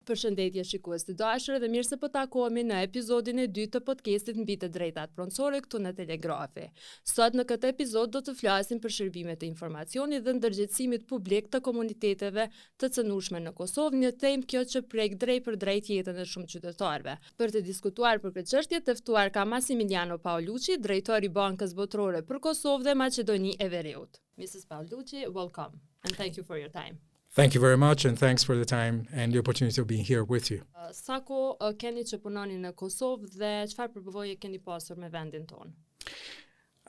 Përshëndetje shikues të dashur dhe mirë se po takohemi në episodin e dytë të podcastit mbi të drejtat pronësore këtu në Telegrafi. Sot në këtë episod do të flasim për shërbimet e informacionit dhe ndërgjegjësimit publik të komuniteteve të cënueshme në Kosovë, një temë kjo që prek drejt për drejt jetën e shumë qytetarëve. Për të diskutuar për këtë çështje të ftuar ka Massimiliano Paolucci, drejtori Bankës Botërore për Kosovë dhe Maqedoni e Veriut. Mrs. Paolucci, welcome and thank you for your time. Thank you very much and thanks for the time and the opportunity of being here with you. Sa kohë keni që punoni në Kosovë dhe çfarë përvojë keni pasur me vendin tonë?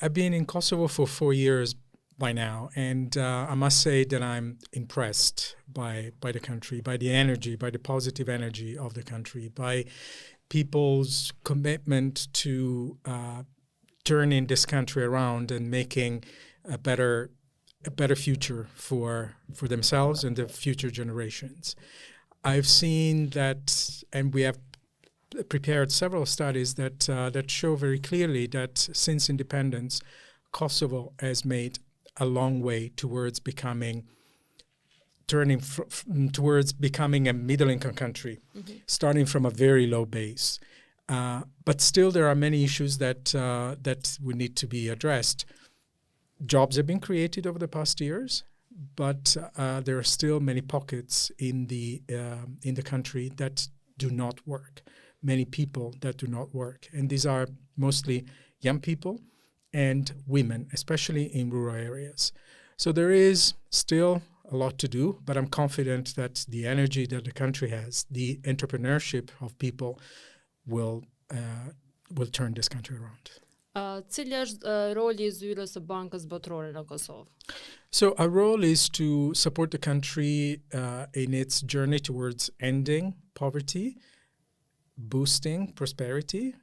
I've been in Kosovo for 4 years by now, and I must say that I'm impressed by the country, by the energy, by the positive energy of the country, by people's commitment to turning this country around and making a better future for themselves and the future generations. I've seen that, and we have prepared several studies that show very clearly that since independence, Kosovo has made a long way towards becoming a middle-income country, starting from a very low base. But still, there are many issues that we need to be addressed. Jobs have been created over the past years, but there are still many pockets in the country that do not work. Many people that do not work, and these are mostly young people and women, especially in rural areas. So there is still a lot to do, but I'm confident that the energy that the country has, the entrepreneurship of people, will turn this country around. Cili është roli I zyrës së Bankës Botërore në Kosovë? So our role is to support the country in its journey towards ending poverty, boosting prosperity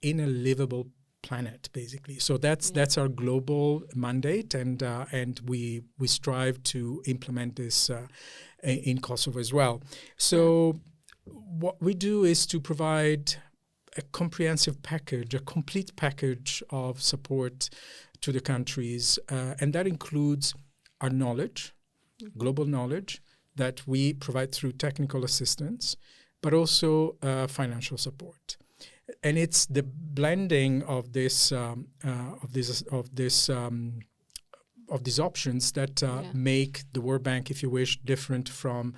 in a livable planet, basically. So that's our global mandate, and we strive to implement this in Kosovo as well. So what we do is to provide a comprehensive package, a complete package of support to the countries, and that includes our knowledge, global knowledge, that we provide through technical assistance, but also financial support. And it's the blending of these options that make the World Bank, if you wish, different from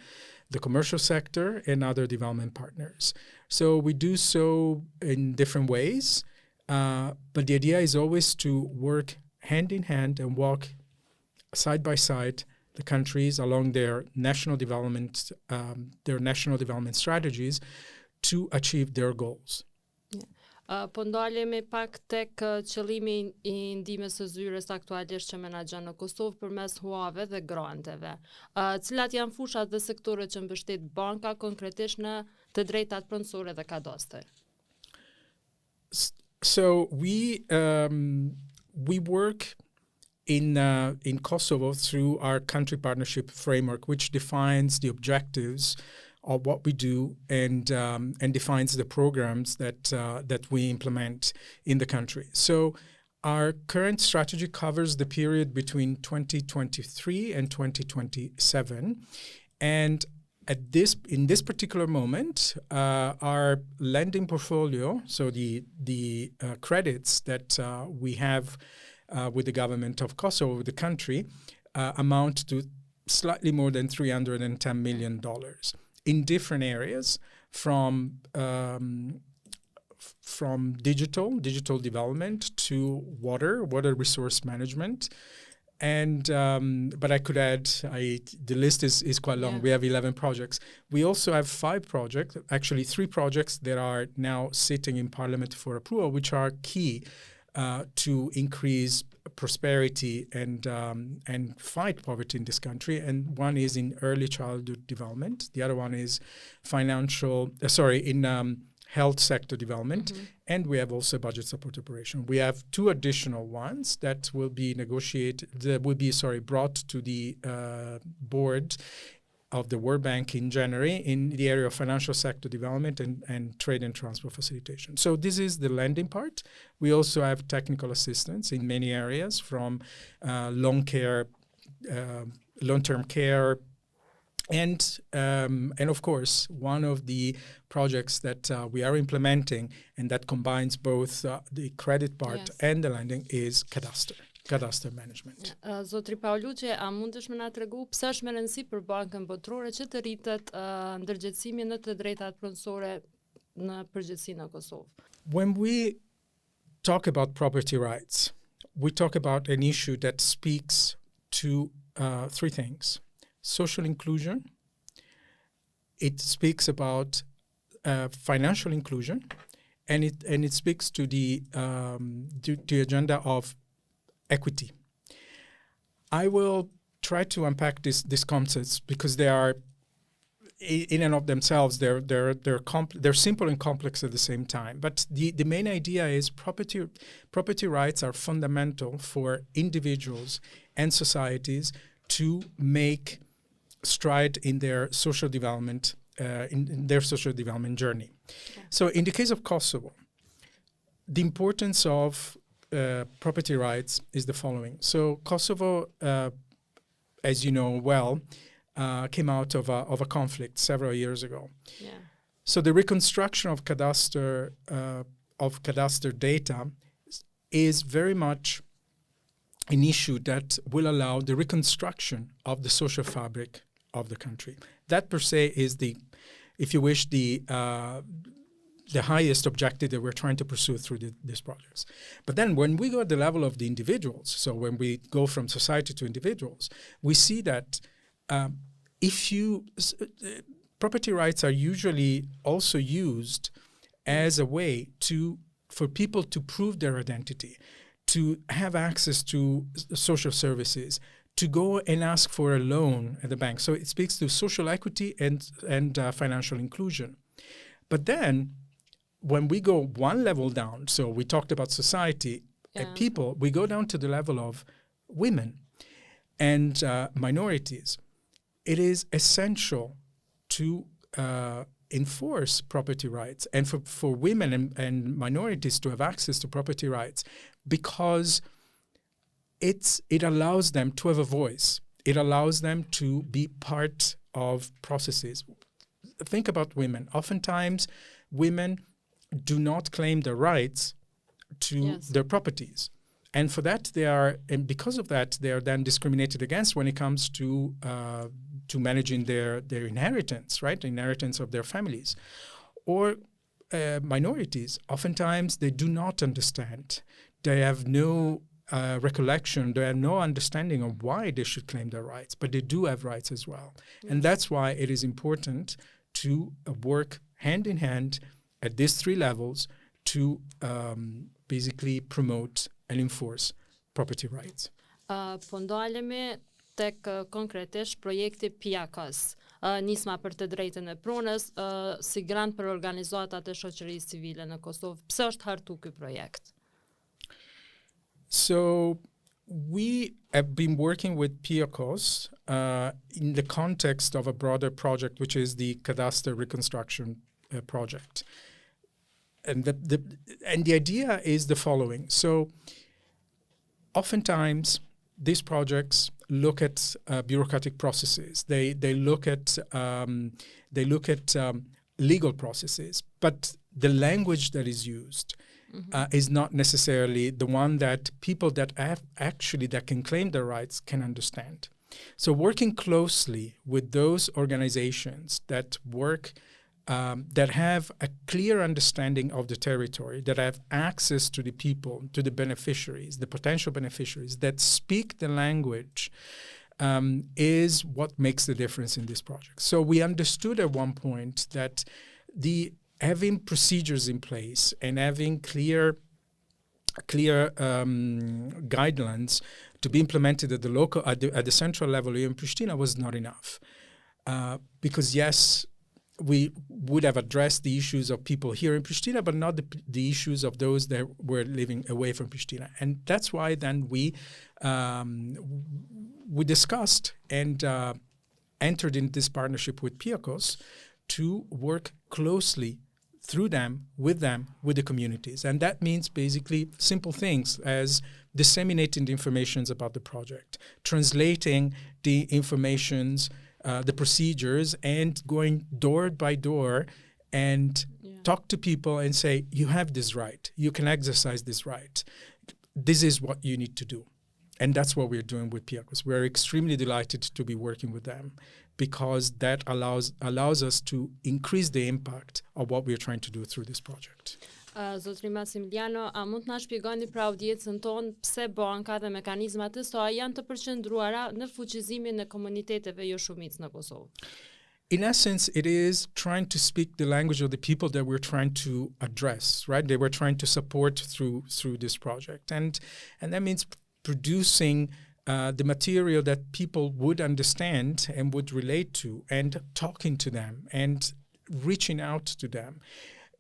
the commercial sector and other development partners. So we do so in different ways, but the idea is always to work hand in hand and walk side by side the countries along their national development strategies to achieve their goals. Po ndalemi pak tek qëllimi I ndihmës së zyrës aktualisht që menaxhon në Kosovë përmes huave dhe granteve. Cilat janë fushat dhe sektorët që mbështet banka konkretisht në të drejtat pronësore dhe kadastër? So we work in Kosovo through our country partnership framework, which defines the objectives of what we do and defines the programs that we implement in the country. So our current strategy covers the period between 2023 and 2027, and in this particular moment, our lending portfolio, so the credits that we have with the government of Kosovo, with the country, amount to slightly more than $310 million. In different areas, from digital development to water resource management, and but I could add, the list is quite long. We have 11 projects. We also have 5 projects, actually 3 projects that are now sitting in Parliament for approval, which are key to increase prosperity and fight poverty in this country. And one is in early childhood development. The other one is health sector development. And we have also budget support operation. We have 2 additional ones that will be brought to the board of the World Bank in January in the area of financial sector development and trade and transport facilitation. So this is the lending part. We also have technical assistance in many areas, from long-term care, And of course, one of the projects that we are implementing and that combines both the credit part and the lending is cadastre management. Zotri Paulucci, a mundesh me na tregu pse është me rëndësi për Bankën Botërore që të rritet ndërgjegjësimi në të drejtat pronësore në përgjithësi në Kosovë? When we talk about property rights, we talk about an issue that speaks to three things. Social inclusion, it speaks about financial inclusion, and it speaks to the agenda of equity. I will try to unpack these concepts because they are, in and of themselves, they're simple and complex at the same time. But the main idea is property rights are fundamental for individuals and societies to make stride in their social development, in their social development journey. Okay. So in the case of Kosovo, the importance of property rights is the following. So Kosovo, as you know well, came out of a conflict several years ago. Yeah. So the reconstruction of cadastre data is very much an issue that will allow the reconstruction of the social fabric of the country. That per se is if you wish, the highest objective that we're trying to pursue through these projects. But then when we go at the level of the individuals, so when we go from society to individuals, we see that property rights are usually also used as a way for people to prove their identity, to have access to social services, to go and ask for a loan at the bank. So it speaks to social equity and financial inclusion. But then when we go one level down, so we talked about society, people, we go down to the level of women and minorities. It is essential to enforce property rights and for women and minorities to have access to property rights, because it allows them to have a voice. It allows them to be part of processes. Think about women. Oftentimes, women do not claim their rights to their properties. And for that, because of that, they are then discriminated against when it comes to managing their inheritance, right? The inheritance of their families. Or minorities, oftentimes they do not understand. They have no recollection, they have no understanding of why they should claim their rights, but they do have rights as well. Yes. And that's why it is important to work hand in hand at these three levels to basically promote and enforce property rights. Po ndalemi tek konkretisht projekti Piakos, nisma për të drejtën e pronës, si grant për organizatat e shoqërisë civile në Kosovë. Pse është hartu ky projekt? So we have been working with Piakos in the context of a broader project, which is the cadastre reconstruction project. And the idea is the following. So oftentimes these projects look at bureaucratic processes. They look at legal processes, but the language that is used is not necessarily the one that people that can claim their rights can understand. So working closely with those organizations that work, that have a clear understanding of the territory, that have access to the people, to the beneficiaries, the potential beneficiaries, that speak the language, is what makes the difference in this project. So we understood at one point that having procedures in place and having clear guidelines to be implemented at the central level here in Pristina was not enough, because yes, we would have addressed the issues of people here in Pristina, but not the issues of those that were living away from Pristina. And that's why then we discussed and entered in this partnership with Piakos to work closely through them, with the communities. And that means basically simple things as disseminating the informations about the project, translating the informations the procedures and going door by door and talk to people and say, you have this right, you can exercise this right. This is what you need to do. And that's what we're doing with PIACOS. We're extremely delighted to be working with them because that allows us to increase the impact of what we're trying to do through this project. Zotri Massimiliano, a mund të na shpjegoni pra audiencën tonë pse banka dhe mekanizmat e saj janë të përqendruara në fuqizimin e komuniteteve jo shumicë në Kosovë? In essence, it is trying to speak the language of the people that we're trying to address, right? They were trying to support through this project. And that means producing the material that people would understand and would relate to and talking to them and reaching out to them.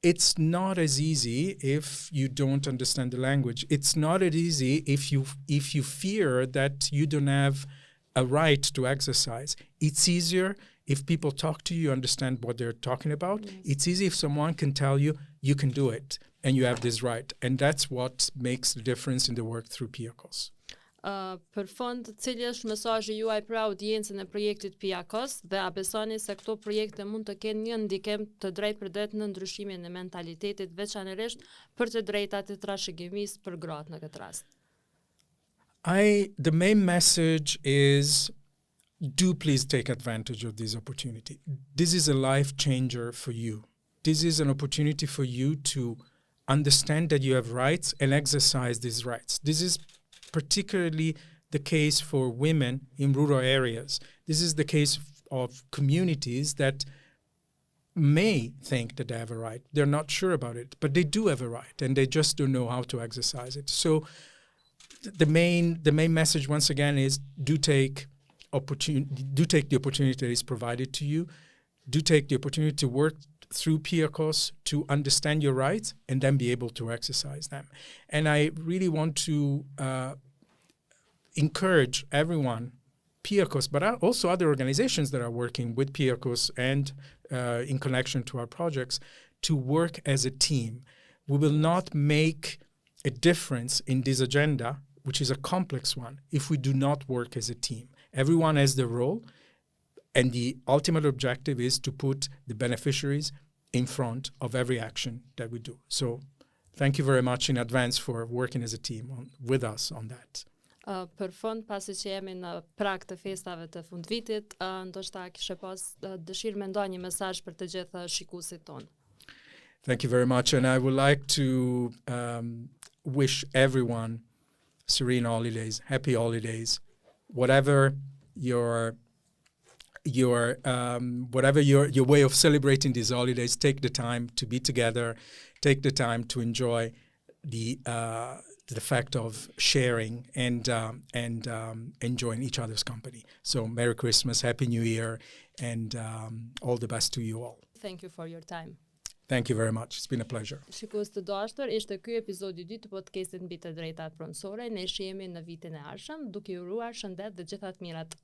It's not as easy if you don't understand the language. It's not as easy if you fear that you don't have a right to exercise. It's easier if people talk to you, understand what they're talking about. Yes. It's easy if someone can tell you, you can do it, and you have this right. And that's what makes the difference in the work through PIACOS. Për fond, cili është mesazhi juaj për audiencën e projektit PIACOS dhe a besoni se këto projekte mund të kenë një ndikim të drejtpërdrejtë në ndryshimin e mentalitetit, veçanërisht për të drejtat e trashëgimisë për gratë në këtë rast? The main message is, do please take advantage of this opportunity. This is a life changer for you. This is an opportunity for you to understand that you have rights and exercise these rights. This is particularly the case for women in rural areas. This is the case of communities that may think that they have a right. They're not sure about it, but they do have a right, and they just don't know how to exercise it. So the main message, once again, is do take the opportunity that is provided to you. Do take the opportunity to work through PIACOS to understand your rights and then be able to exercise them. And I really want to encourage everyone, PIACOS, but also other organizations that are working with PIACOS and in connection to our projects, to work as a team. We will not make a difference in this agenda, which is a complex one, if we do not work as a team. Everyone has their role, and the ultimate objective is to put the beneficiaries in front of every action that we do. So thank you very much in advance for working as a team with us on that. Për fond, pasi që jemi në prag të festave të fundvitit, ndoshta kishe pas dëshirë me ndonjë një mesazh për të gjithë shikuesit tonë. Thank you very much, and I would like to wish everyone serene holidays, happy holidays, whatever your way of celebrating these holidays. Take the time to be together, take the time to enjoy the fact of sharing and enjoying each other's company. So Merry Christmas, Happy New Year, and all the best to you all. Thank you for your time. Thank you very much. It's been a pleasure. Shikues të dashur, ishte ky episodi 2 të podcastit mbi të drejtat pronësore. Ne shihemi në vitin e ardhshëm, duke ju uruar shëndet dhe gjitha të mirat.